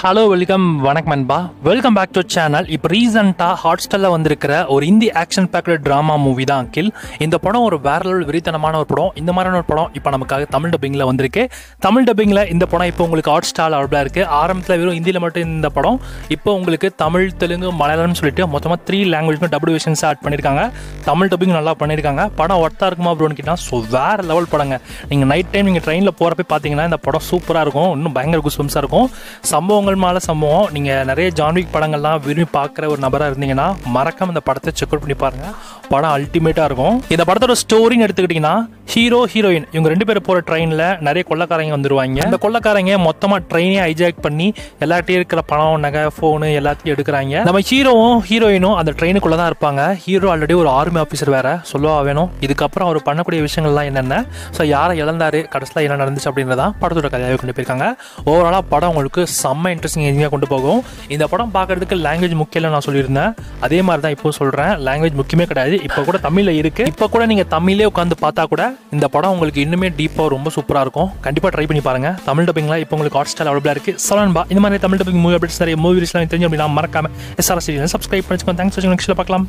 Hello welcome வணக்கம் நண்பா. Welcome back to channel. இப்போ ரீசெண்டாக ஹாட்ஸ்டாரில் வந்திருக்கிற ஒரு Hindi action packed drama movie தான் அகில். இந்த படம் ஒரு வேற லெவல் வெறித்தனமான ஒரு படம். இந்த மாதிரியான ஒரு படம் இப்போ நமக்காக தமிழ் டப்பிங்கில் வந்திருக்கு. தமிழ் டப்பிங்கில் இந்த படம் இப்போ உங்களுக்கு ஹாட்ஸ்டாரில் அவைலபிளாக இருக்குது. ஆரம்பத்தில் வெறும் ஹிந்தியில் மட்டும் இந்த படம் இப்போ உங்களுக்கு தமிழ், தெலுங்கு, மலையாளம்னு சொல்லிட்டு மொத்தமாக 3 லாங்குவேஜ்க்கும் டபுள் விஷன்ஸ் ஆட் பண்ணியிருக்காங்க. தமிழ் டப்பிங் நல்லா பண்ணியிருக்காங்க. படம் ஒர்த்தாக இருக்குமா அப்படின்னு கேட்டால் வேறு லெவல் படங்க. நீங்கள் நைட் டைம் நீங்கள் ட்ரெயினில் போகிறப்ப பார்த்தீங்கன்னா இந்த படம் சூப்பராக இருக்கும். இன்னும் பயங்கர குஸ்பம்ஸாக இருக்கும். சம்பவங்கள் மேலே சம்பவம். நீங்கள் நிறைய ஜான்விக் படங்கள்லாம் விரும்பி பார்க்குற ஒரு நபராக இருந்தீங்கன்னா மறக்காம இந்த படத்தை செக் அவுட் பண்ணி பாருங்க. படம் அல்டிமேட்டாக இருக்கும். இந்த படத்தோட ஸ்டோரின்னு எடுத்துக்கிட்டிங்கன்னா ஹீரோ ஹீரோயின் இவங்க 2 பேர் போகிற ட்ரெயினில் நிறைய கொள்ளக்காரங்க வந்துருவாங்க. அந்த கொள்ளக்காரங்க மொத்தமாக ட்ரெயினே ஹைஜாக் பண்ணி எல்லாத்தையும் இருக்கிற பணம், நகை, ஃபோனு எல்லாத்தையும் எடுக்கிறாங்க. நம்ம ஹீரோவும் ஹீரோயினும் அந்த ட்ரெயினுக்குள்ளே தான் இருப்பாங்க. ஹீரோ ஆல்ரெடி ஒரு ஆர்மி ஆஃபீஸர் வேற சொல்லவா வேணும். இதுக்கப்புறம் அவர் பண்ணக்கூடிய விஷயங்கள்லாம் என்னென்ன, ஸோ யாரை இழந்தாரு, கடைசியில் என்ன நடந்துச்சு அப்படின்றதான் படத்தோட கதையாக கொண்டு போயிருக்காங்க. ஓவராலாக படம் உங்களுக்கு செம்ம இன்ட்ரெஸ்டிங் எங்கேயா கொண்டு போகும். இந்த படம் பார்க்கறதுக்கு லாங்குவேஜ் முக்கியம் நான் சொல்லியிருந்தேன். அதே மாதிரி தான் இப்போ சொல்கிறேன். லாங்குவேஜ் முக்கியமே கிடையாது. இப்போ கூட தமிழில் இருக்குது. இப்போ கூட நீங்கள் தமிழே உட்காந்து பார்த்தா கூட இந்த படம் உங்களுக்கு இன்னுமே டீப்பாக ரொம்ப சூப்பராக இருக்கும். கண்டிப்பாக ட்ரை பண்ணி பாருங்க. தமிழ் டப்பிங்லாம் இப்போ உங்களுக்கு ஹாட்ஸ்டார் அவைலபிளாக இருக்குது. சொல்லன்பா இந்த மாதிரி தமிழ் டப்பிங் மூவி அப்டேட்ஸ் நிறைய மூவிஸ்லாம் தெரிஞ்சு அப்படின்னா மறக்காம SRS சப்ஸ்கிரைப் பண்ணிச்சுக்கோங்க. தேங்க்ஸ் ஃபார் வாட்சிங். நெக்ஸ்ட்ல பார்க்கலாம்.